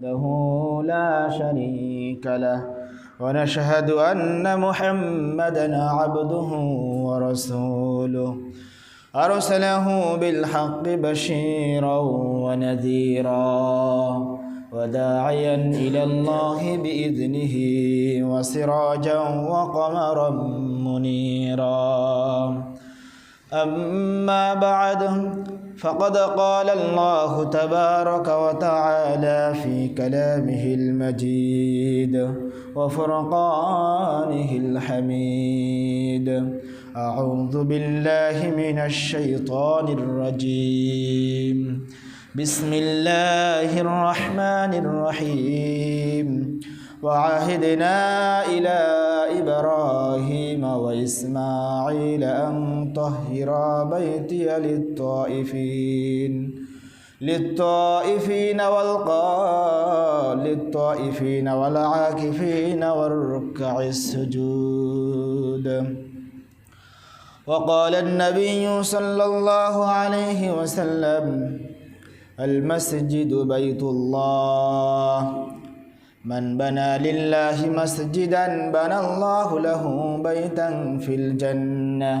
وحده لا شريك له ونشهد أن محمدا عبده ورسوله أرسله بالحق بشيرا ونذيرا وداعيا إلى الله بإذنه وسراجا وقمرا منيرا أما بعد فقد قال الله تبارك وتعالى في كلامه المجيد وفرقانه الحميد أعوذ بالله من الشيطان الرجيم بسم الله الرحمن الرحيم وعهدنا إلى إبراهيم وإسماعيل أن طهرا بيتي للطائفين والعاكفين والركع السجود. وقال النبي صلى الله عليه وسلم المسجد بيت الله من بنى لله مسجدا بنى الله له بيتا في الجنة.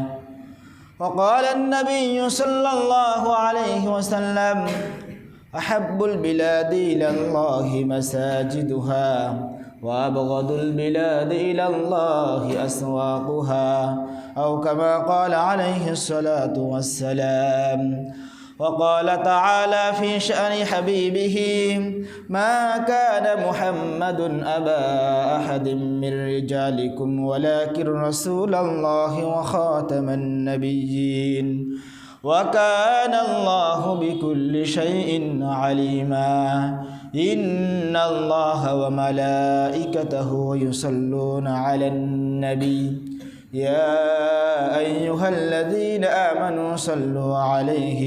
وقال النبي صلى الله عليه وسلم أحب البلاد إلى الله مساجدها وأبغض البلاد إلى الله أسواقها أو كما قال عليه الصلاة والسلام. وقال تعالى في شأن حبيبه ما كان محمد أبا أحد من رجالكم ولكن رسول الله وخاتم النبيين وكان الله بكل شيء عليما إن الله وملائكته يصلون على النبي يا أيها الذين آمنوا صلوا عليه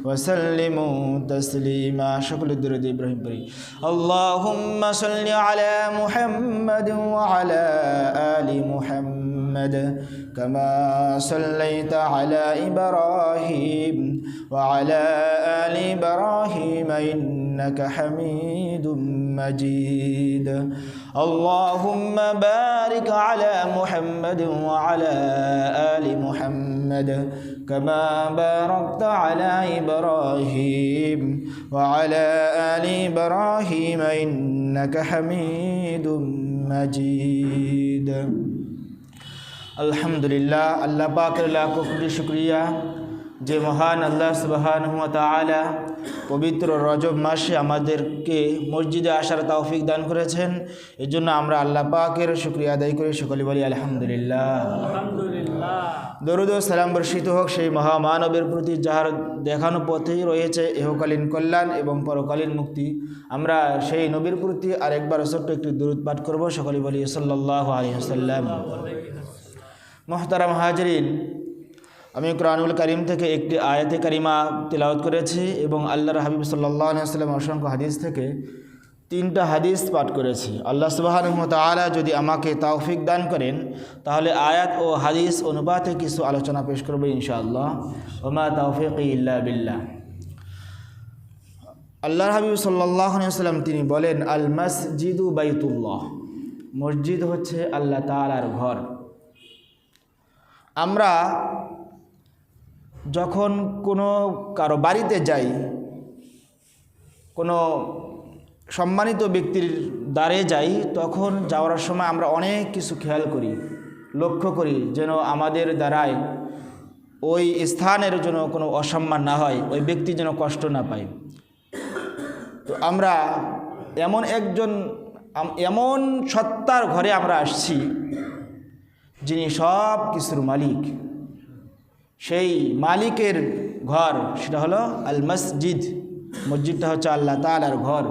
وسلموا تسليما. شكل الدرود إبراهيم بري. اللهم صل على محمد وعلى آل محمد كما صليت على إبراهيم وعلى آل إبراهيم إنك حميد مجيد. اللهم بارك على محمد وعلى آل محمد كما باركت على إبراهيم وعلى آل إبراهيم إنك حميد مجيد. আলহামদুলিল্লাহ, আল্লাহ পাকের লাখো কোটি শুকরিয়া যে মহান আল্লাহ সুবহানাহু ওয়া তাআলা পবিত্র রজব মাসে আমাদেরকে মসজিদে আসার তৌফিক দান করেছেন। এর জন্য আমরা আল্লাহ পাকের শুকরিয়া আদায় করি, সকলে বলি আলহামদুলিল্লাহ। দরুদ ও সালাম বর্ষিত হোক সেই মহামানবের প্রতি যাহার দেখানো পথেই রয়েছে ইহকালীন কল্যাণ এবং পরকালীন মুক্তি। আমরা সেই নবীর প্রতি আরেকবার ছোট্ট একটি দরুদ পাঠ করব, সকলে বলি সাল্লাল্লাহু আলাইহি ওয়াসাল্লাম। মুহতারাম হাজরিন, আমি কোরআনুল কারীম থেকে একটি আয়াতে কারিমা তিলাওয়াত করেছি এবং আল্লাহর হাবিব সাল্লাল্লাহু আলাইহি ওয়াসাল্লাম অসংখ্য হাদিস থেকে 3টা হাদিস পাঠ করেছি। আল্লাহ সুবহানাহু ওয়া তাআলা যদি আমাকে তৌফিক দান করেন তাহলে আয়াত ও হাদিস অনুপাতে কিছু আলোচনা পেশ করব ইনশাআল্লাহ। ওয়া মা তাওফীকি ইল্লা বিল্লাহ। আল্লাহর হাবিব সাল্লাল্লাহু আলাইহি ওয়াসাল্লাম তিনি বলেন, আল মসজিদু বাইতুল্লাহ, মসজিদ হচ্ছে আল্লাহ তাআলার ঘর। আমরা যখন কোনো কারো বাড়িতে যাই, কোনো সম্মানিত ব্যক্তির দ্বারে যাই, তখন যাওয়ার সময় আমরা অনেক কিছু খেয়াল করি, লক্ষ্য করি যেন আমাদের দ্বারায় ওই স্থানের জন্য কোনো অসম্মান না হয়, ওই ব্যক্তি যেন কষ্ট না পায়। তো আমরা এমন সত্তার ঘরে আমরা আসছি যিনি সব কিছুর মালিক। সেই মালিকের ঘর সেটা হলো আল মসজিদ। মসজিদটা হচ্ছে আল্লাহ তাআলার ঘর।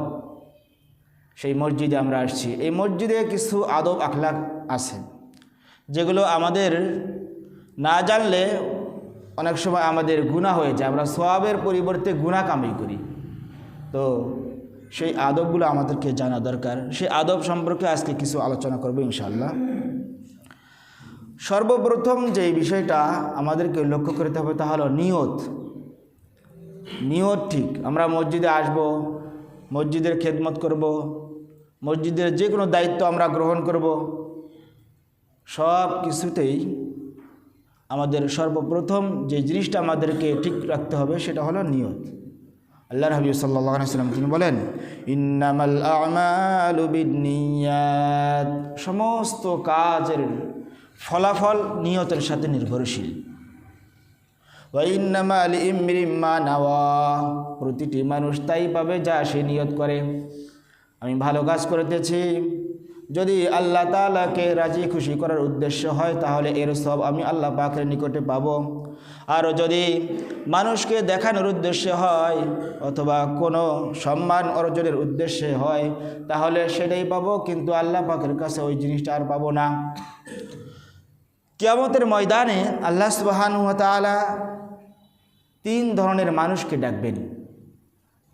সেই মসজিদে আমরা আসছি। এই মসজিদে কিছু আদব আখলাক আছে যেগুলো আমাদের না জানলে অনেক সময় আমাদের গুনাহ হয়ে যায়, আমরা সওয়াবের পরিবর্তে গুনাহ কামাই করি। তো সেই আদবগুলো আমাদেরকে জানা দরকার। সেই আদব সম্পর্কে আজকে কিছু আলোচনা করব ইনশাআল্লাহ। সর্বপ্রথম যে বিষয়টা আমাদেরকে লক্ষ্য করতে হবে তা হলো নিয়ত। নিয়ত ঠিক। আমরা মসজিদে আসব, মসজিদের খেদমত করব, মসজিদের যে কোনো দায়িত্ব আমরা গ্রহণ করব, সব কিছুতেই আমাদের সর্বপ্রথম যে জিনিসটা আমাদেরকে ঠিক রাখতে হবে সেটা হলো নিয়ত। আল্লাহর হাবিব সাল্লাল্লাহু আলাইহি ওয়াসাল্লাম তিনি বলেন, ইন্নামাল আমালু বিন্নিয়াত, সমস্ত কাজের ফলাফল নিয়তের সাথে নির্ভরশীল। ওয়া ইন্নামা লিইমরিম মা নাওয়া, প্রতিটি মানুষ তাই পাবে যা সে নিয়ত করে। আমি ভালো কাজ করতেছি, যদি আল্লাহ তাআলাকে রাজি খুশি করার উদ্দেশ্য হয় তাহলে এর সব আমি আল্লাহ পাকের নিকটে পাবো। আর যদি মানুষকে দেখানোর উদ্দেশ্যে হয় অথবা কোনো সম্মান অর্জনের উদ্দেশ্যে হয় তাহলে সেটাই পাবো, কিন্তু আল্লাহ পাকের কাছে ওই জিনিসটা আর পাবো না। কিয়ামতের ময়দানে আল্লাহ সুবহানাহু ওয়া তাআলা 3 ধরনের মানুষকে ডাকবেন,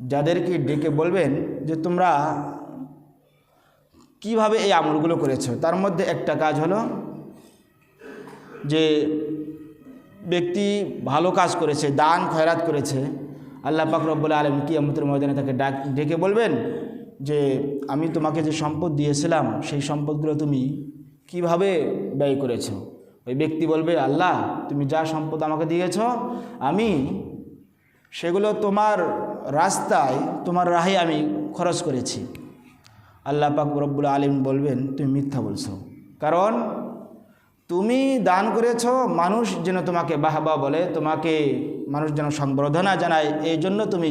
যাদেরকে ডেকে বলবেন যে তোমরা কিভাবে এই আমলগুলো করেছো। তার মধ্যে একটা কাজ হলো যে ব্যক্তি ভালো কাজ করেছে, দান খয়রাত করেছে, আল্লাহ পাক রব্বুল আলামিন কিয়ামতের ময়দানে তাকে ডেকে বলবেন যে আমি তোমাকে যে সম্পদ দিয়েছিলাম সেই সম্পদগুলো তুমি কিভাবে ব্যয় করেছো। ওই ব্যক্তি বলবে, আল্লাহ তুমি যা সম্পদ আমাকে দিয়েছো আমি সেগুলো তোমার রাস্তায়, তোমার রাহে আমি খরচ করেছি। আল্লাহ পাক রব্বুল আলামিন বলবেন তুমি মিথ্যা বলছো, কারণ তুমি দান করেছো মানুষ যেন তোমাকে বাহবা বলে, তোমাকে মানুষ যেন সম্বর্ধনা জানায়, এই জন্য তুমি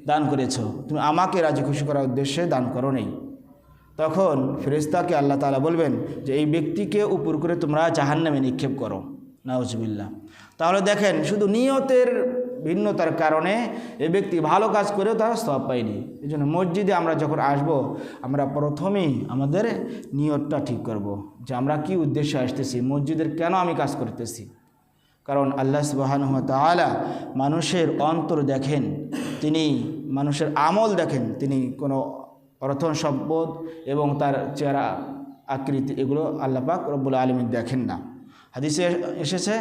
দান করেছো, তুমি আমাকে রাজি খুশি করার উদ্দেশ্যে দান করো নেই। তখন ফেরেশতাকে আল্লাহ তাআলা বলবেন যে এই ব্যক্তিকে উপর করে তোমরা জাহান্নামে নিক্ষেপ করো, নাউজুবিল্লাহ। তাহলে দেখেন, শুধু নিয়তের ভিন্নতার কারণে এই ব্যক্তি ভালো কাজ করেও তারা সওয়াব পায়নি। এই জন্য মসজিদে আমরা যখন আসব আমরা প্রথমেই আমাদের নিয়তটা ঠিক করব যে আমরা কি উদ্দেশ্যে আসতেছি, মসজিদের কেন আমি কাজ করতেছি। কারণ আল্লাহ সুবহানাহু ওয়া তাআলা মানুষের অন্তর দেখেন, তিনি মানুষের আমল দেখেন, তিনি কোনো অর্থ সম্পদ এবং তার চেহারা আকৃতি এগুলো আল্লাহ পাক রব্বুল আলামিন দেখেন না। হাদিসে এসেছে,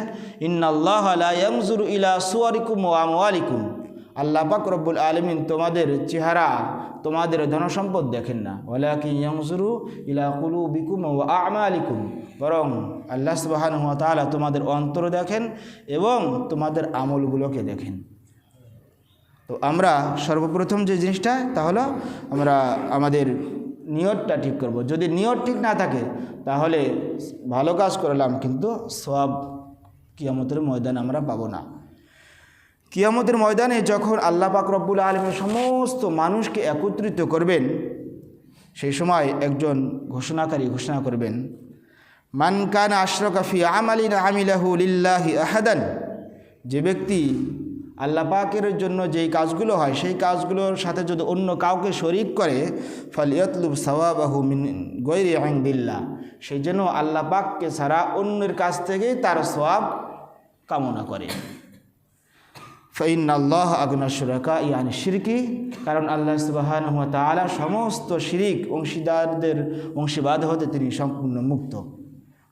ইন্নাল্লাহা লা ইয়ানজুরু ইলা সুওয়ারিকুম ওয়া আমওয়ালিকুম, আল্লাহ পাক রব্বুল আলামিন তোমাদের চেহারা, তোমাদের ধনসম্পদ দেখেন না, ওয়ালাকিন ইয়ানজুরু ইলা কুলুবিকুম ওয়া আমালিকুম, বরং আল্লাহ সুবহানাহু ওয়া তাআলা তোমাদের অন্তর দেখেন এবং তোমাদের আমলগুলোকে দেখেন। তো আমরা সর্বপ্রথম যে জিনিসটা তা হলো আমরা আমাদের নিয়তটা ঠিক করব। যদি নিয়ত ঠিক না থাকে তাহলে ভালো কাজ করলাম কিন্তু সওয়াব কিয়ামতের ময়দানে আমরা পাবো না। কিয়ামতের ময়দানে যখন আল্লাহ পাক রব্বুল আলামিন সমস্ত মানুষকে একত্রিত করবেন, সেই সময় একজন ঘোষণাকারী ঘোষণা করবেন, মান কানা আশরাকা ফি আমালিন আমিলাহু লিল্লাহি আহাদান, যে ব্যক্তি আল্লাহ পাকের জন্য যেই কাজগুলো হয় সেই কাজগুলোর সাথে যদি অন্য কাউকে শরিক করে, ফালিয়াতলুব সাওয়াবাহু মিন গায়রি ইনদিল্লাহ, সেই জন্য আল্লাহ পাককে ছাড়া অন্যের কাছ থেকেই তার সওয়াব কামনা করে। ফাইন্নাল্লাহ আগনা শুরাকা ইয়ানি শিরকি, কারণ আল্লাহ সুবহানাহু ওয়া তাআলা সমস্ত শিরিক অংশীবাদ হতে তিনি সম্পূর্ণ মুক্ত।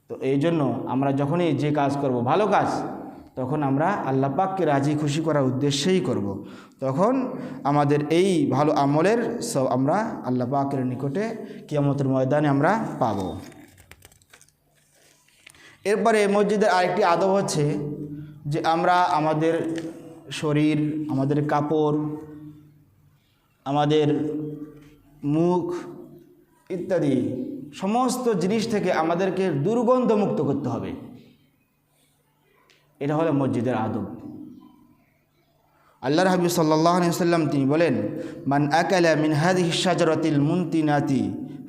তো এই জন্য আমরা যখনই যে কাজ করব ভালো কাজ, তখন আমরা আল্লাহ পাককে রাজি খুশি করার উদ্দেশ্যেই করব। তখন আমাদের এই ভালো আমলের সব আমরা আল্লাহ পাকের নিকটে কিয়ামতের ময়দানে আমরা পাব। এরপরে মসজিদের আরেকটি আদব হচ্ছে যে আমরা আমাদের শরীর, আমাদের কাপড়, আমাদের মুখ ইত্যাদি সমস্ত জিনিস থেকে আমাদেরকে দুর্গন্ধ মুক্ত করতে হবে। এটা হলো মসজিদের আদব। আল্লাহর হাবিব সাল্লাল্লাহু আলাইহি ওয়াসাল্লাম তিনি বলেন, মান আকালা মিন হাযিহি শাজারাতিল মুনতিনাতি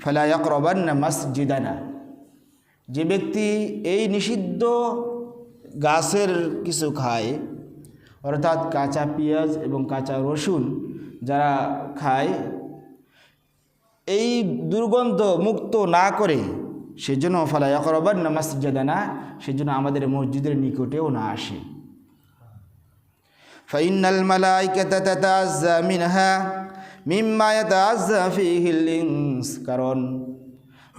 ফালা ইয়াকরাবান্না মাসজিদানা, যে ব্যক্তি এই নিষিদ্ধ গাছের কিছু খায়, অর্থাৎ কাঁচা পেঁয়াজ এবং কাঁচা রসুন যারা খায়, এই দুর্গন্ধ মুক্ত না করে সেজন্য ফালা ইয়াকরাবান্না মাসজিদানা, সেজন্য আমাদের মসজিদের নিকটেও না আসে। ফাইন্নাল মালাইকাতা তাতাআজ্জা মিনহা মিম্মা ইয়াতাআজ্জা ফীহিল ইনস, কারণ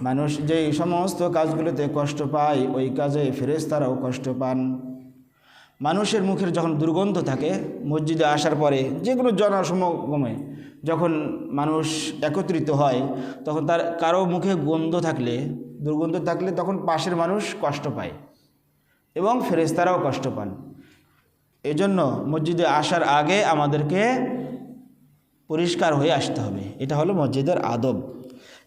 মানুষ যে সমস্ত কাজগুলোতে কষ্ট পায় ওই কাজে ফেরেশতারাও কষ্ট পান। মানুষের মুখের যখন দুর্গন্ধ থাকে মসজিদে আসার পরে, যে কোনো জনসমাগমে যখন মানুষ একত্রিত হয় তখন তার কারো মুখে দুর্গন্ধ থাকলে তখন পাশের মানুষ কষ্ট পায় এবং ফেরেশতারাও কষ্ট পান। এজন্য মসজিদে আসার আগে আমাদেরকে পরিষ্কার হয়ে আসতে হবে, এটা হলো মসজিদের আদব।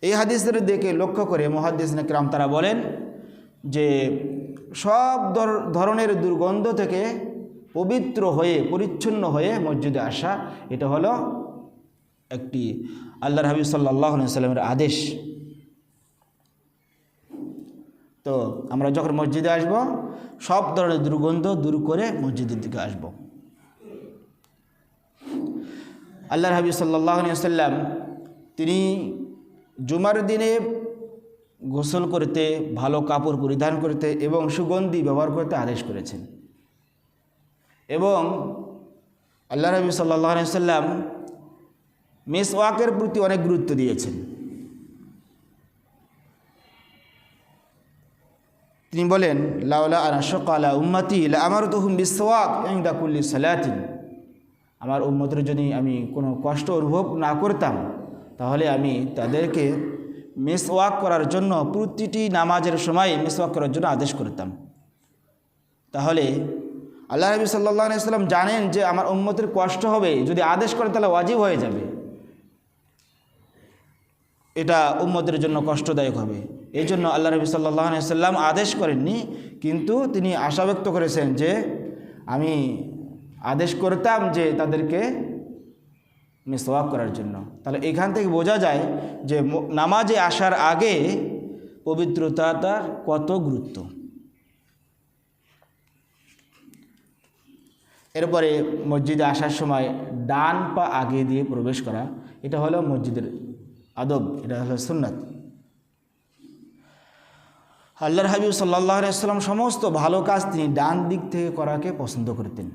এই হাদিসের দিকে লক্ষ্য করে মুহাদ্দিসিনে কিরাম তারা বলেন যে সব ধরনের দুর্গন্ধ থেকে পবিত্র হয়ে পরিচ্ছন্ন হয়ে মসজিদে আসা, এটা হলো একটি আল্লাহর হাবিব সাল্লাল্লাহু আলাইহি ওয়াসাল্লামের আদেশ। তো আমরা যখন মসজিদে আসব সব ধরনের দুর্গন্ধ দূর করে মসজিদের দিকে আসব। আল্লাহর হাবিব সাল্লাল্লাহু আলাইহি ওয়াসাল্লাম তিনি জুমার দিনে গোসল করতে, ভালো কাপড় পরিধান করতে এবং সুগন্ধি ব্যবহার করতে আদেশ করেছেন। এবং আল্লাহর হাবিব সাল্লাল্লাহু আলাইহি ওয়াসাল্লাম মিসওয়াকের প্রতি অনেক গুরুত্ব দিয়েছেন। তিনি বলেন, লাউলা আন আশকা আলা উম্মতি লাআমারতুহুম বিসওয়াক ইনদা কুল্লি সালাতিন। আমার উম্মতের যদি আমি কোনো কষ্ট অনুভব না করতাম তাহলে আমি তাদেরকে মিসওয়াক করার জন্য প্রতিটি নামাজের সময় মিসওয়াক করার জন্য আদেশ করতাম। তাহলে আল্লাহ নবী সাল্লাল্লাহু আলাইহি ওয়াসাল্লাম জানেন যে আমার উম্মতের কষ্ট হবে, যদি আদেশ করে তাহলে ওয়াজিব হয়ে যাবে, এটা উম্মতের জন্য কষ্টদায়ক হবে। এই জন্য আল্লাহ নবী সাল্লাল্লাহু আলাইহি ওয়াসাল্লাম আদেশ করেননি, কিন্তু তিনি আশা ব্যক্ত করেছেন যে আমি আদেশ করতাম যে তাদেরকে মিসওয়াক করার জন্য। তাহলে এখান থেকে বোঝা যায় যে নামাজে আসার আগে পবিত্রতার কত গুরুত্ব। এরপরে মসজিদে আসার সময় ডান পা আগে দিয়ে প্রবেশ করা, এটা হলো মসজিদের আদব, এটা হলো সুন্নাত। আল্লাহর হাবিব সাল্লাল্লাহু আলাইহি ওয়াসাল্লাম সমস্ত ভালো কাজ তিনি ডান দিক থেকে করাকে পছন্দ করতেন।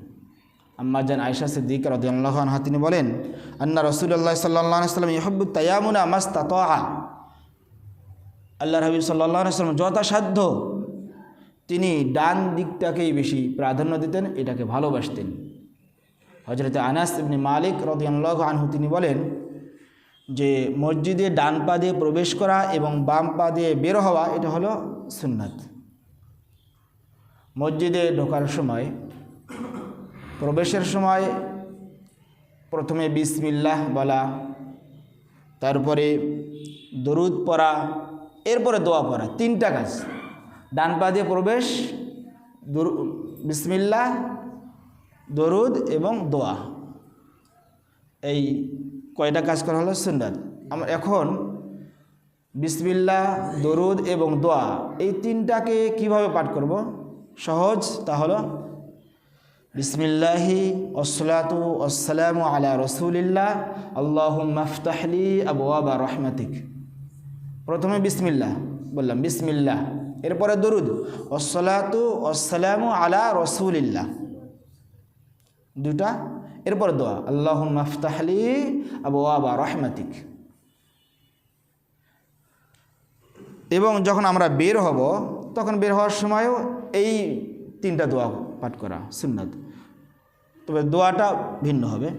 আম্মা জান আয়েশা সিদ্দিকা রাদিয়াল্লাহু আনহা তিনি বলেন, আন্না রাসূলুল্লাহ সাল্লাল্লাহু আলাইহি ওয়াসাল্লাম ইউহিব্বুত তায়ামুনা মাসতাতাআ। আল্লাহর হাবিব সাল্লাল্লাহু আলাইহি ওয়াসাল্লাম যথাসাধ্য তিনি ডান দিকটাকেই বেশি প্রাধান্য দিতেন, এটাকে ভালোবাসতেন। হযরত আনাস ইবনে মালিক রাদিয়াল্লাহু আনহু তিনি বলেন যে মসজিদে ডান পা দিয়ে প্রবেশ করা এবং বাম পা দিয়ে বের হওয়া, এটা হলো সুন্নাত। মসজিদে ঢোকার সময়, প্রবেশের সময় প্রথমে বিসমিল্লাহ বলা, তারপরে দরুদ পড়া, এরপরে দোয়া পড়া, তিনটা কাজ। ডান পা দিয়ে প্রবেশ, বিসমিল্লাহ, দরুদ এবং দোয়া, এই কয়টা কাজ করা হলো সুন্নাত। আমরা এখন বিসমিল্লাহ, দরুদ এবং দোয়া এই তিনটাকে কিভাবে পাঠ করব? সহজ, তা হলো বিসমিল্লাহি ওয়াসসালাতু ওয়াসসালামু আলা রাসূলিল্লাহ আল্লাহুম্মা ইফতাহলি আবওয়াবা রাহমাতিক। প্রথমে বিসমিল্লাহ বললাম, বিসমিল্লাহ, এরপরে দরুদ ওয়াসসালাতু ওয়াসসালামু আলা রাসূলিল্লাহ, দুটা, এরপর দোয়া আল্লাহুম্মা ইফতাহলি আবওয়াবা রাহমাতিক। এবং যখন আমরা বের হব তখন বের হওয়ার সময়ও এই তিনটা দোয়া পাঠ করা সুন্নাত। তবে দোয়াটা ভিন্ন হবে।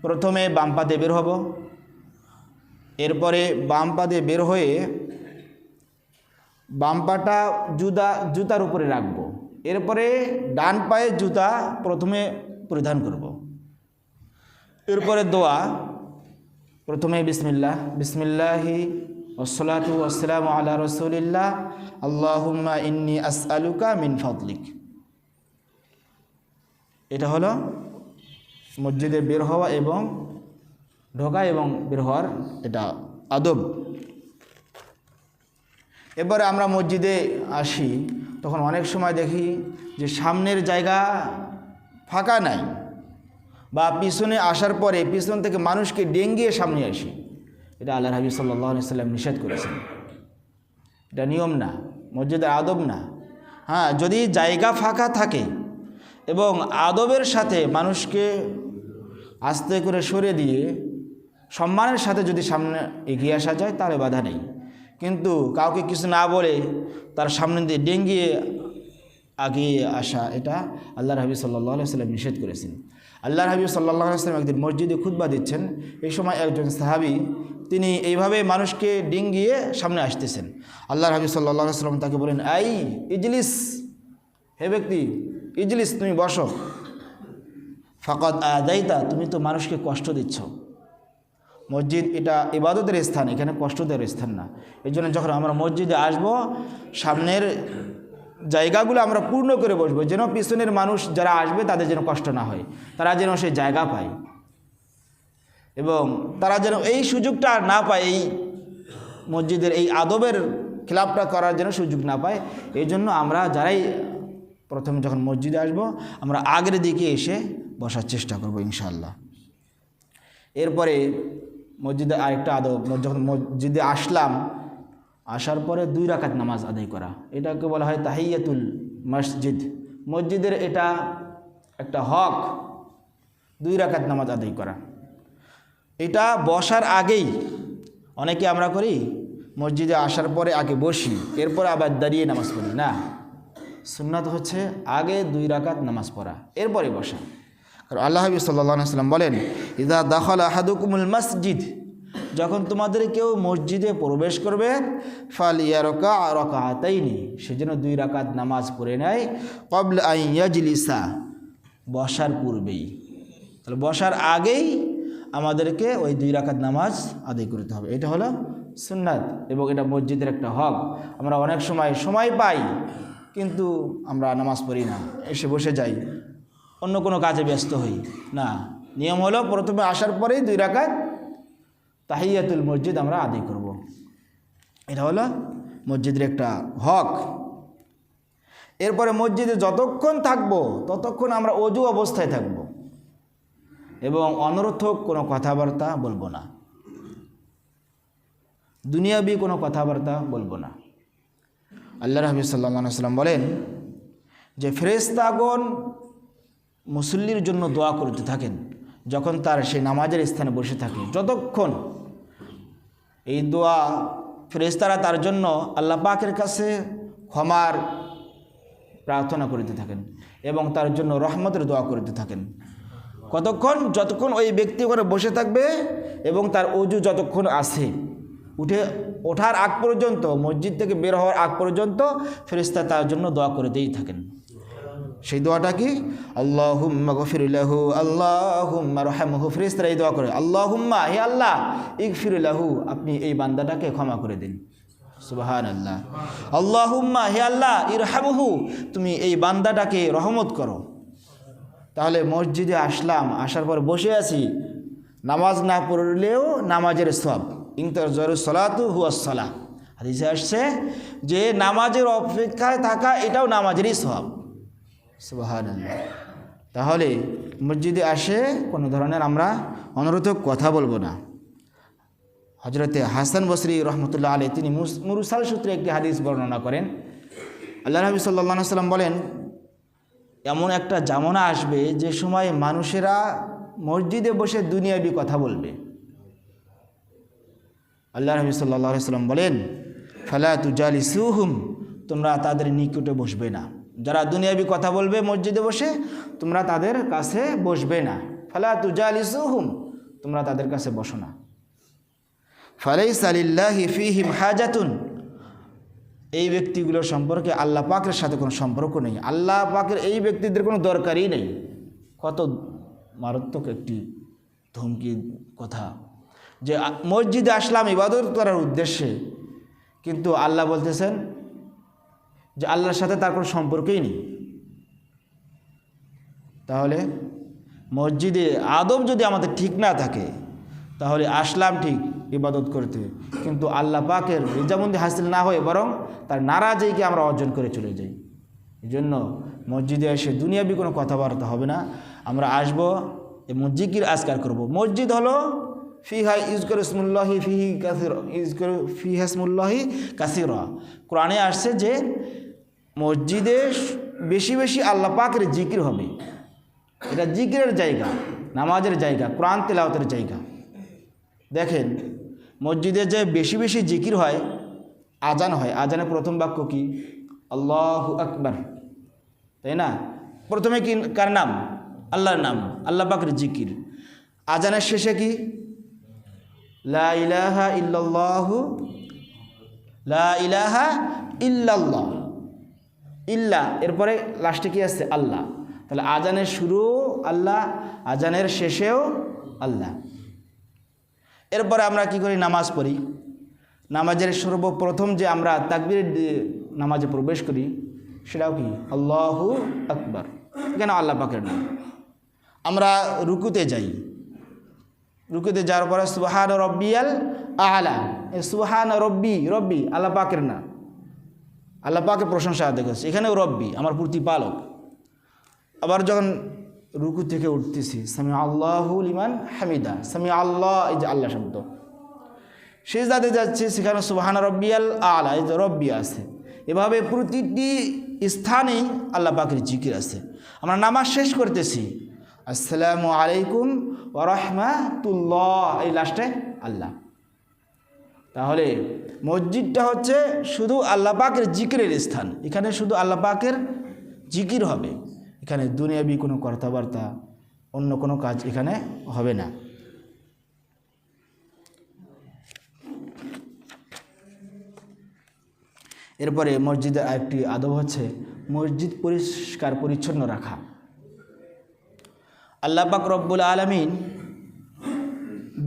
প্রথমে বাম পা দিয়ে বের হব, এরপরে বাম পা দিয়ে বের হয়ে বাম পাটা জুতার উপরে রাখবো, এরপরে ডান পায়ে জুতা প্রথমে পরিধান করব। এরপরে দোয়া, প্রথমে বিসমিল্লাহ, বিসমিল্লাহি ওয়াসসালাতু ওয়াসসালামু আলা রাসূলিল্লাহ আল্লাহুম্মা ইন্নী আসআলুকা মিন ফাদলিক। এটা হলো মসজিদে বের হওয়া এবং ঢোকা এবং বের হওয়ার এটা আদব। এবারে আমরা মসজিদে আসি তখন অনেক সময় দেখি যে সামনের জায়গা ফাঁকা নাই, বা পিছনে আসার পরে পিছন থেকে মানুষকে ডেঙ্গিয়ে সামনে আসি, এটা আল্লাহর হাবিব সাল্লাল্লাহু আলাইহি ওয়াসাল্লাম নিষেধ করেছেন। এটা নিয়ম না, মসজিদের আদব না। হ্যাঁ, যদি জায়গা ফাঁকা থাকে এবং আদবের সাথে মানুষকে আস্তে করে সরে দিয়ে সম্মানের সাথে যদি সামনে এগিয়ে আসা যায় তাহলে বাধা নেই, কিন্তু কাউকে কিছু না বলে তার সামনে দিয়ে ডেঙ্গিয়ে আগিয়ে আসা, এটা আল্লাহর হাবিব সাল্লাল্লাহু আলাইহি ওয়াসাল্লাম নিষেধ করেছেন। আল্লাহর হাবিব সাল্লাল্লাহু আলাইহি ওয়াসাল্লাম একদিন মসজিদে খুতবা দিচ্ছেন। এই সময় একজন সাহাবী তিনি এইভাবে মানুষকে ডিঙ্গিয়ে সামনে আসতেছেন। আল্লাহর হাবিব সাল্লাল্লাহু আলাইহি ওয়াসাল্লাম তাকে বলেন, আই ইজলিস, হে ব্যক্তি ইজলিস, তুমি বসো। ফাকাদ আদাইতা, তুমি তো মানুষকে কষ্ট দিচ্ছ। মসজিদ এটা ইবাদতের স্থান, এখানে কষ্ট দেওয়ার স্থান না। এই জন্য যখন আমরা মসজিদে আসব, সামনের জায়গাগুলো আমরা পূর্ণ করে বসবো, যেন পিছনের মানুষ যারা আসবে তাদের যেন কষ্ট না হয়, তারা যেন সেই জায়গা পায় এবং তারা যেন এই সুযোগটা না পায়, এই মসজিদের এই আদবের খেলাপটা করার যেন সুযোগ না পায়। এই জন্য আমরা যারাই প্রথমে যখন মসজিদে আসব, আমরা আগের দিকে এসে বসার চেষ্টা করব ইনশাআল্লাহ। এরপরে মসজিদে আরেকটা আদব, যখন মসজিদে আসলাম, আসার পরে 2 রাকাত নামাজ আদায় করা, এটাকে বলা হয় তাহিয়াতুল মসজিদ। মসজিদের এটা একটা হক, 2 রাকাত নামাজ আদায় করা। এটা বসার আগেই অনেকে আমরা করি, মসজিদে আসার পরে আগে বসি, এরপর আবার দাঁড়িয়ে নামাজ পড়ি না। সুন্নাত হচ্ছে আগে 2 রাকাত নামাজ পড়া, এরপরে বসা। কারণ আল্লাহ হাবিব সাল্লাল্লাহু আলাইহি ওয়াসাল্লাম বলেন, ইযা দাখালা আহাদুকুমুল মসজিদ, যখন তোমাদের কেউ মসজিদে প্রবেশ করবে, ফালিয়ারকা রাকাতাইনি, সেজন্য 2 রাকাত নামাজ পড়ে নেয়, ক্বাবলা আন ইয়াজলিসা, বসার পূর্বেই। তাহলে বসার আগেই আমাদেরকে ওই 2 রাকাত নামাজ আদায় করতে হবে। এটা হলো সুন্নাত এবং এটা মসজিদের একটা হক। আমরা অনেক সময় পাই, কিন্তু আমরা নামাজ পড়ি না, এসে বসে যাই, অন্য কোনো কাজে ব্যস্ত হই না। নিয়ম হলো প্রথমে আসার পরেই 2 রাকাত তাহিয়াতুল মসজিদ আমরা আদায় করব। এটা হলো মসজিদের একটা হক। এরপরে মসজিদে যতক্ষণ থাকব ততক্ষণ আমরা ওযু অবস্থায় থাকব এবং অনর্থক কোনো কথাবার্তা বলবো না, দুনিয়াবি কোনো কথাবার্তা বলবো না। আল্লাহর হাবিব সাল্লাল্লাহু আলাইহি ওয়াসাল্লাম বলেন যে ফেরেশতাগণ মুসল্লির জন্য দোয়া করতে থাকেন যখন তার সেই নামাজের স্থানে বসে থাকে। যতক্ষণ এই দোয়া ফেরেশতারা তার জন্য আল্লাহ পাকের কাছে ক্ষমার প্রার্থনা করতে থাকেন এবং তার জন্য রহমতের দোয়া করতে থাকেন। কতক্ষণ? যতক্ষণ ওই ব্যক্তি করে বসে থাকবে এবং তার ওযু যতক্ষণ আছে, ওঠার আগ পর্যন্ত, মসজিদ থেকে বের হওয়ার আগ পর্যন্ত ফেরেশতা তার জন্য দোয়া করতেই থাকেন। সেই দোয়াটা কি? আল্লাহুম্মা গফির লাহু, আল্লাহুম্মা রহমহু। ফেরেশতারা এই দোয়া করে, আল্লাহুম্মা, হে আল্লাহ, ইগফির লাহু, আপনি এই বান্দাটাকে ক্ষমা করে দিন। সুবহানাল্লাহ। আল্লাহুম্মা, হে আল্লাহ, ইরহামহু, তুমি এই বান্দাটাকে রহমত করো। তাহলে মসজিদে আসলাম, আসার পর বসে আছি, নামাজ না পড়লেও নামাজের সওয়াব। ইনতাজারুস সালাতু হুয়াস সালাহ, হাদিসে আসছে যে নামাজের অপেক্ষায় থাকা এটাও নামাজেরই সওয়াব। সুবহানাল্লাহ। তাহলে মসজিদে আসে কোনো ধরনের আমরা অনর্থক কথা বলবো না। হযরতে হাসান বসরি রহমতুল্লাহ আলাইহি তিনি মুরসাল সূত্রে একটি হাদিস বর্ণনা করেন। আল্লাহর নবী সাল্লাল্লাহু আলাইহি ওয়াসাল্লাম বলেন, এমন একটা জামানা আসবে যে সময় মানুষেরা মসজিদে বসে দুনিয়াবি কথা বলবে। আল্লাহর নবী সাল্লাল্লাহু আলাইহি ওয়াসাল্লাম বলেন, ফালা তুজালিসুহুম, তোমরা তাদের নিকটে বসবে না। যারা দুনিয়াবি কথা বলবে মসজিদে বসে, তোমরা তাদের কাছে বসবে না। ফালা তুজালিসুহুম, তোমরা তাদের কাছে বসো না। ফালাইসা লিল্লাহি ফীহিম হাজাতুন, এই ব্যক্তিগুলোর সম্পর্কে আল্লাহ পাকের সাথে কোনো সম্পর্ক নেই। আল্লাহ পাকের এই ব্যক্তিদের কোনো দরকারই নেই। কত মারাত্মক একটি ধমকি কথা, যে মসজিদে আসলাম ইবাদত করার উদ্দেশ্যে, কিন্তু আল্লাহ বলতেছেন যে আল্লাহর সাথে তার কোনো সম্পর্কই নেই। তাহলে মসজিদে আদব যদি আমাদের ঠিক না থাকে, তাহলে আসলাম ঠিক ইবাদত করতে, কিন্তু আল্লাহ পাকের রিজামন্দি হাসিল না হয়ে বরং তার নারাজগিকে আমরা অর্জন করে চলে যাই। এই জন্য মসজিদে এসে দুনিয়াবি কোনো কথাবার্তা হবে না। আমরা আসবো এবং জিকির আজকার করব। মসজিদ হলো ফিহা ইযকুরু ইসমুল্লাহি ফিহি কাসীরা, ইযকুরু ফিহা ইসমুল্লাহি কাসীরা। কোরআনে আসছে যে মসজিদে বেশি বেশি আল্লাহ পাকের জিকির হবে। এটা জিকিরের জায়গা, নামাজের জায়গা, কোরআন তেলাওয়াতের জায়গা। দেখেন মসজিদে যে বেশি বেশি জিকির হয়, আজান হয়, আজানের প্রথম বাক্য কি? আল্লাহু আকবার, তাই না? প্রথমে কি কার নাম? আল্লাহর নাম, আল্লাহ পাকের জিকির। আজানের শেষে কি লা ইলাহা ইল্লাল্লাহু, লা ইলাহা ইল্লাল্লাহ, ইল্লা এরপরে লাস্টে কি আছে আল্লাহ। তাহলে আজানের শুরু আল্লাহ, আজানের শেষেও আল্লাহ। এরপরে আমরা কি করি, নামাজ পড়ি। নামাজের সর্বপ্রথম যে আমরা তাকবীর দিয়ে নামাজে প্রবেশ করি সেটাও কি আল্লাহু আকবার, এখানে আল্লাহ পাকের নাম। আমরা রুকুতে যাই, রুকুতে যাওয়ার পরে সুবহান রব্বিয়াল আলা, সুবহান রব্বি, রব্বি আল্লাহ পাকের নাম, আল্লাহ পাকের প্রশংসা আদায় করছে, এখানেও রব্বি আমার প্রতিপালক। আবার যখন রুকু থেকে উঠতেছি সামি আল্লাহু লিমান হামিদা, সামি আল্লাহ, এই যে আল্লাহ শব্দ। সিজদাতে যাচ্ছে সেখানে সুবহান রব্বিয়াল আলা, এই যে রব্বি আছে। এভাবে প্রতিটি স্থানেই আল্লাহ পাকের জিকির আছে। আমরা নামাজ শেষ করতেছি আসসালামু আলাইকুম ওয়া রাহমাতুল্লাহ, এই লাস্টে আল্লাহ। তাহলে মসজিদটা হচ্ছে শুধু আল্লাহ পাকের জিকিরের স্থান, এখানে শুধু আল্লাহ পাকের জিকির হবে, এখানে দুনিয়াবি কোনো কথাবার্তা অন্য কোনো কাজ এখানে হবে না। এরপরে মসজিদের আরেকটি আদব হচ্ছে মসজিদ পরিষ্কার পরিচ্ছন্ন রাখা। আল্লাহ পাক রব্বুল আলামিন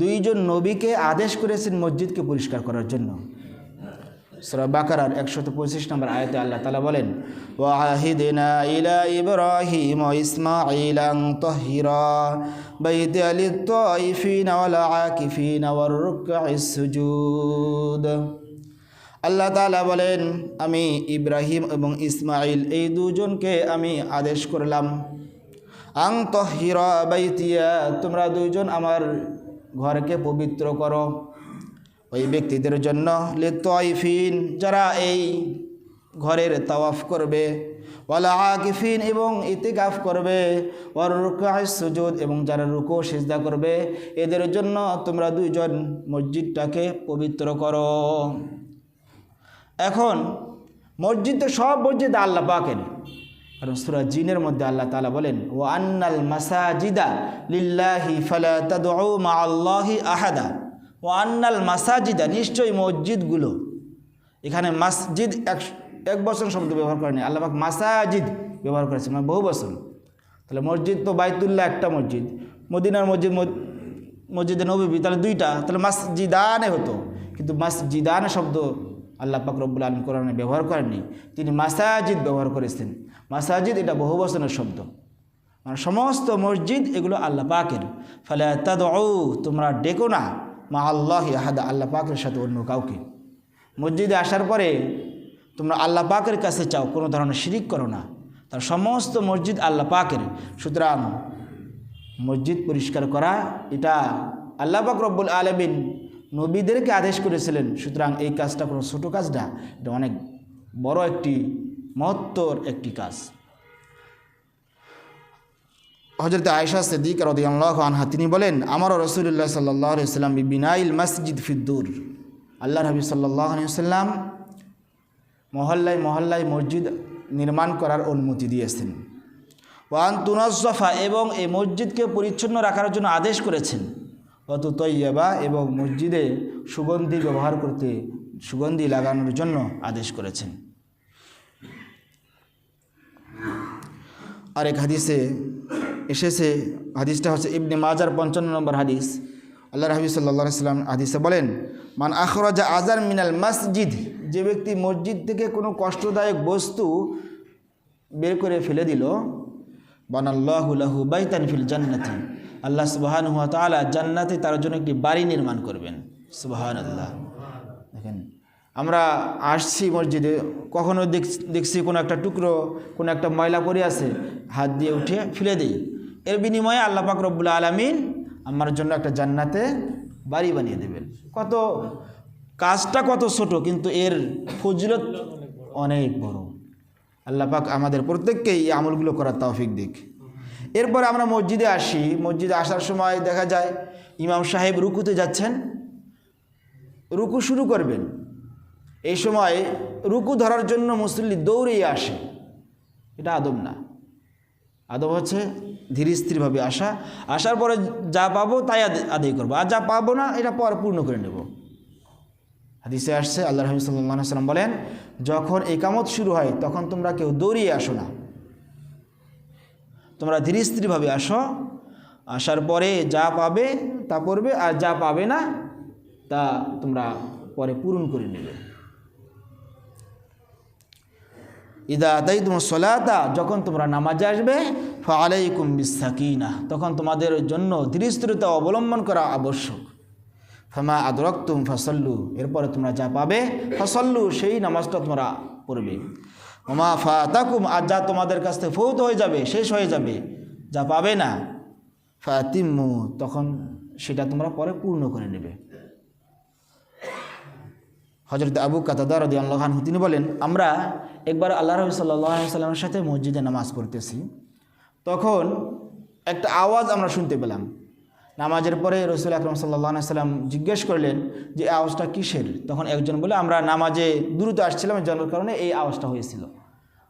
দুইজন নবীকে আদেশ করেছেন মসজিদকে পরিষ্কার করার জন্য। সূরা বাকারার 125 নম্বর আয়াতে আল্লাহ তাআলা বলেন, ওয়া আহিদনা ইলা ইব্রাহিম ওয়া ইসমাঈল আন তাহিরা বাইতি লিত-তাইফিনা ওয়াল আকিফিনা ওয়ার রুকআইস সুজুদ। আল্লাহ তাআলা বলেন, আমি ইব্রাহিম এবং ইসমাঈল এই দুজনকে আমি আদেশ করলাম, আন তাহিরা বাইতিয়া, তোমরা দুইজন আমার ঘরকে পবিত্র করো। ওই ব্যক্তিদের জন্য লিত-তাইফিন, যারা এই ঘরের তাওয়াফ করবে, ওয়াল আকিফিন, এবং ইতিকাফ করবে, ওয়ার রুকআইস সুজুদ, এবং যারা রুকু সিজদা করবে, এদের জন্য তোমরা দুইজন মসজিদটাকে পবিত্র করো। এখন মসজিদ তো সব মসজিদ আল্লাহ পাকের, কারণ সূরা জিনের মধ্যে আল্লাহ তাআলা বলেন, ওয়া আন্নাল মাসাজিদা লিল্লাহি ফালা তাদউ মাআল্লাহি আহাদা, ওয়া আন্নাল মাসাজিদা, নিশ্চয়ই মসজিদগুলো, এখানে মসজিদ এক বচন শব্দ ব্যবহার করেনি, আল্লাহ পাক মাসাজিদ ব্যবহার করেছে, মানে বহু বচন। তাহলে মসজিদ তো বাইতুল্লাহ একটা মসজিদ, মদিনার মসজিদ, মসজিদে নববী, তাহলে দুইটা, তাহলে মসজিদানে হতো, কিন্তু মসজিদানে শব্দ আল্লাহ পাক রব্বুল আলামিন কোরআনে ব্যবহার করেননি, তিনি মাসাজিদ ব্যবহার করেছেন। মাসাজিদ এটা বহু বচনের শব্দ, মানে সমস্ত মসজিদ এগুলো আল্লাহ পাকের। ফালা তাদউ, তোমরা ডেকো না, মা আল্লাহি আহাদা, আল্লাহ পাকের সাথে অন্য কাউকে। মসজিদে আসার পরে তোমরা আল্লাহ পাকের কাছে চাও, কোনো ধরনের শিরিক করো না, তার সমস্ত মসজিদ আল্লাহ পাকের। সুতরাং মসজিদ পরিষ্কার করা এটা আল্লাহ পাক রব্বুল আলামিন নবীদেরকে আদেশ করেছিলেন। সুতরাং এই কাজটা কোনো ছোটো কাজ না, এটা অনেক বড় একটি মহত্তর একটি কাজ। হযরত আয়েশা সিদ্দিকা রাদিয়াল্লাহু আনহা তিনি বলেন, আমারও রাসূলুল্লাহ সাল্লাল্লাহু আলাইহি ওয়াসাল্লাম বিনাইল মসজিদ ফিদ্দুর, আল্লাহ নবী সাল্লাল্লাহু আলাইহি ওয়াসাল্লাম মহল্লায় মহল্লায় মসজিদ নির্মাণ করার অনুমতি দিয়েছেন। ওয়ান তুনাজ্জাফা, এবং এই মসজিদকে পরিচ্ছন্ন রাখার জন্য আদেশ করেছেন। অত তৈয়বা, এবং মসজিদে সুগন্ধি ব্যবহার করতে, সুগন্ধি লাগানোর জন্য আদেশ করেছেন। আরেক হাদিসে এসেছে, হাদিসটা হচ্ছে ইবনে মাজার 55 নম্বর হাদিস। আল্লাহর হাবিব সাল্লাল্লাহু আলাইহি ওয়াসাল্লাম হাদিসে বলেন, মান আখরাজা আজার মিনাল মসজিদ, যে ব্যক্তি মসজিদ থেকে কোনো কষ্টদায়ক বস্তু বের করে ফেলে দিল, বানাল্লাহু লাহু বাইতান ফিল জান্নাতি, আল্লাহ সুবহানাহু ওয়া তাআলা জান্নাতে তার জন্য একটি বাড়ি নির্মাণ করবেন। সুবহানাল্লাহ। দেখেন, আমরা আসছি মসজিদে, কখনো দেখছি কোনো একটা টুকরো, কোনো একটা ময়লা পড়ে আছে, হাত দিয়ে উঠে ফেলে দিই, এর বিনিময়ে আল্লাহ পাক রব্বুল আলামিন আমার জন্য একটা জান্নাতে বাড়ি বানিয়ে দেবেন। কত কাজটা কত ছোট, কিন্তু এর ফজিলত অনেক বড়। আল্লাহ পাক আমাদের প্রত্যেককেই এই আমলগুলো করার তৌফিক দিক। এরপর আমরা মসজিদে আসি, মসজিদে আসার সময় দেখা যায় ইমাম সাহেব রুকুতে যাচ্ছেন, রুকু শুরু করবেন, এই সময় রুকু ধরার জন্য মুসল্লি দৌড়িয়ে আসে, এটা আদব না। আদব হচ্ছে ধীর স্থিরভাবে আসা, আসার পরে যা পাবো তাই আদায় করবো, আর যা পাবো না এটা পরে পূর্ণ করে নেব। হাদিসে আসছে আল্লাহ নবী সাল্লাল্লাহু আলাইহি ওয়াসাল্লাম বলেন, যখন ইকামত শুরু হয় তখন তোমরা কেউ দৌড়িয়ে আসো না, তোমরা ধীর স্থিরভাবে আসো, আসার পরে যা পাবে তা পড়বে, আর যা পাবে না তা তোমরা পরে পূরণ করে নেবে। ইদা আতাইতুমুস সালাতা, যখন তোমরা নামাজে আসবে, ফাআলাইকুম বিসাকিনাহ, তখন তোমাদের জন্য ধীরস্থিরতা অবলম্বন করা আবশ্যক। ফামা আদরাকতুম ফাসাল্লু, এরপরে তোমরা যা পাবে, ফাসাল্লু, সেই নামাজটা তোমরা পড়বে। ওমা ফাতাকুম, আর যা তোমাদের কাছ থেকে ফৌত হয়ে যাবে, শেষ হয়ে যাবে, যা পাবে না, ফাতিম্মু, তখন সেটা তোমরা পরে পূর্ণ করে নেবে। হযরত আবু কাতাদা রাদিয়াল্লাহু আনহু তিনি বলেন, আমরা একবার আল্লাহ রাসূল সাল্লাল্লাহু আলাইহি ওয়াসাল্লামের সাথে মসজিদে নামাজ পড়তেছি, তখন একটা আওয়াজ আমরা শুনতে পেলাম। নামাজের পরে রাসূল আকরাম সাল্লাল্লাহু আলাইহি ওয়াসাল্লাম জিজ্ঞেস করলেন যে এই আওয়াজটা কিসের? তখন একজন বলে, আমরা নামাজে দ্রুত আসছিলাম, যার কারণে এই আওয়াজটা হয়েছিল।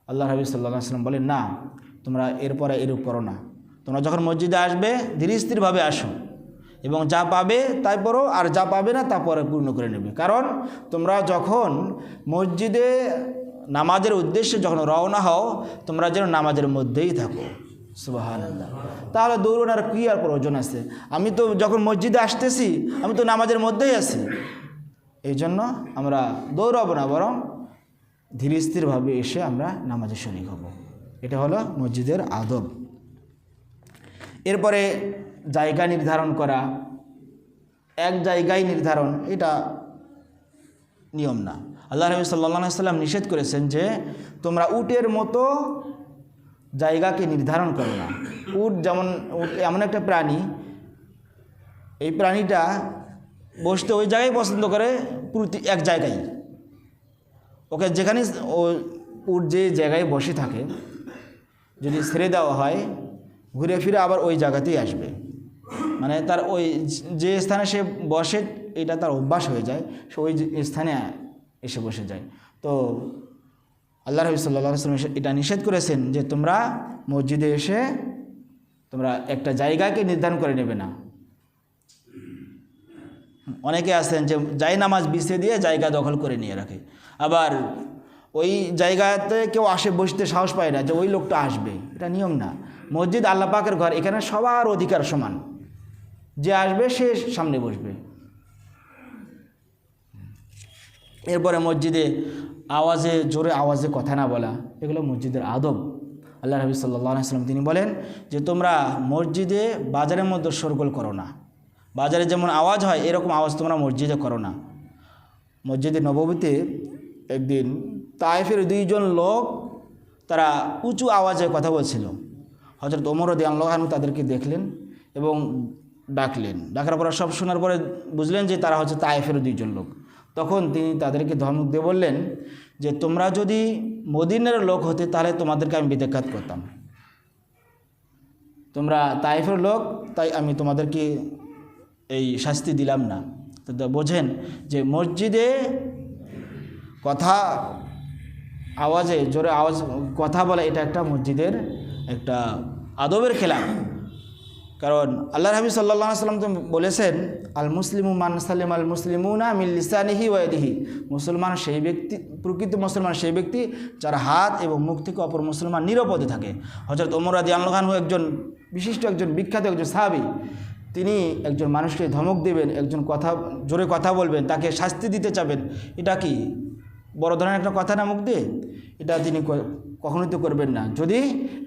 আল্লাহ রাসূল সাল্লাল্লাহু আলাইহি ওয়াসাল্লাম বলেন, না, তোমরা এরপরে এরূপ করো না, তোমরা যখন মসজিদে আসবে ধীর স্থিরভাবে আসো, এবং যা পাবে তাই পড়ো, আর যা পাবে না তা পরে পূর্ণ করে নেবে। কারণ তোমরা যখন মসজিদে নামাজের উদ্দেশ্যে যখন রওনা হও, তোমরা যেন নামাজের মধ্যেই থাকো। সুবহানাল্লাহ। তাহলে দৌড়ানোর কী আর প্রয়োজন আছে? আমি তো যখন মসজিদে আসতেছি, আমি তো নামাজের মধ্যেই আছি, এই জন্য আমরা দৌড়াবো না, বরং ধীর স্থিরভাবে এসে আমরা নামাজে শরীক হব। এটা হলো মসজিদের আদব। এরপরে জায়গা নির্ধারণ করা, এক জায়গায় নির্ধারণ, এটা নিয়ম না। আল্লাহ নবী সাল্লাল্লাহু আলাইহি ওয়াসাল্লাম নিষেধ করেছেন যে তোমরা উটের মতো জায়গাকে নির্ধারণ করো না। উট যেমন এমন একটা প্রাণী, এই প্রাণীটা বসতে ওই জায়গায় পছন্দ করে, প্রতি এক জায়গায়, ওকে যেখানে উট যে জায়গায় বসে থাকে যদি ছেড়ে দেওয়া হয়, ঘুরে ফিরে আবার ওই জায়গাতেই আসবে। মানে তার ওই যে স্থানে সে বসে, এটা তার অভ্যাস হয়ে যায়, সে ওই স্থানে এসে বসে যায়। তো আল্লাহ রাসূল সাল্লাল্লাহু আলাইহি ওয়াসাল্লাম এটা নিষেধ করেছেন যে তোমরা মসজিদে এসে তোমরা একটা জায়গাকে নির্ধারণ করে নেবে না। অনেকে আছেন যে নামাজ বিছিয়ে দিয়ে জায়গা দখল করে নিয়ে রাখে, আবার ওই জায়গাতে কেউ আসে বসতে সাহস পায় না যে ওই লোকটা আসবে। এটা নিয়ম না। মসজিদ আল্লাহ পাকের ঘর, এখানে সবার অধিকার সমান, যে আসবে সে সামনে বসবে। এরপরে মসজিদে জোরে আওয়াজে কথা না বলা, এগুলো মসজিদের আদব। আল্লাহ নবী সাল্লাল্লাহু আলাইহি ওয়াসাল্লাম তিনি বলেন যে তোমরা মসজিদে বাজারের মধ্যে শোরগোল করো না, বাজারে যেমন আওয়াজ হয় এরকম আওয়াজ তোমরা মসজিদে করো না। মসজিদে নববীতে একদিন তায়েফের দুইজন লোক, তারা উঁচু আওয়াজে কথা বলছিল। হযরত ওমর রাদিয়াল্লাহু আনহু তাদেরকে দেখলেন এবং ডাকলেন। ডাকার পরে সব শোনার পরে বুঝলেন যে তারা হচ্ছে তায়েফের দুইজন লোক। তখন তিনি তাদেরকে ধমক দিয়ে বললেন যে তোমরা যদি মদিনার লোক হতে তাহলে তোমাদেরকে আমি বেতেকাত করতাম, তোমরা তায়েফের লোক, তাই আমি তোমাদেরকে এই শাস্তি দিলাম না। তো বোঝেন যে মসজিদে কথা আওয়াজে জোরে আওয়াজ কথা বলা, এটা একটা মসজিদের একটা আদবের খেলা। কারণ আল্লাহ নবী সাল্লাল্লাহু আলাইহি ওয়াসাল্লাম তো বলেছেন, আল মুসলিমু মান সালিম আল মুসলিমুনা মিন লিসানিহি ওয়া ইয়াদিহি, মুসলমান সেই ব্যক্তি, প্রকৃত মুসলমান সেই ব্যক্তি যার হাত এবং মুখ থেকে অপর মুসলমান নিরাপদে থাকে। হযরত ওমর রাদিয়াল্লাহু আনহু একজন বিশিষ্ট, একজন বিখ্যাত একজন সাহাবী, তিনি একজন মানুষকে ধমক দেবেন, একজন জোরে কথা বলবেন, তাকে শাস্তি দিতে চাবেন, এটা কি বড় ধরনের একটা কথা না মুখ দিয়ে? এটা তিনি কখনোই তো করবেন না, যদি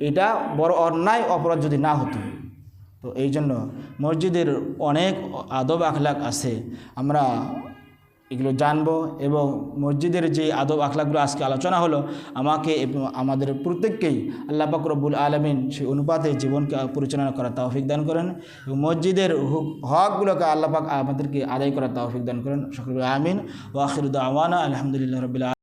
এটা বড় অন্যায় অপরাধ যদি না হতো। তো এই জন্য মসজিদের অনেক আদব আখলাক আছে, আমরা এগুলো জানবো, এবং মসজিদের যে আদব আখলাকগুলো আজকে আলোচনা হলো, আমাকে এবং আমাদের প্রত্যেককেই আল্লাহ পাক রব্বুল আলামিন সেই অনুপাতে জীবনকে পরিচালনা করার তৌফিক দান করেন, এবং মসজিদের হকগুলোকে আল্লাহ পাক আমাদেরকে আদায় করার তৌফিক দান করেন। সকলে আমিন। ওয়া আখিরু দাওয়ানা আলহামদুলিল্লাহি রাব্বিল আলামিন।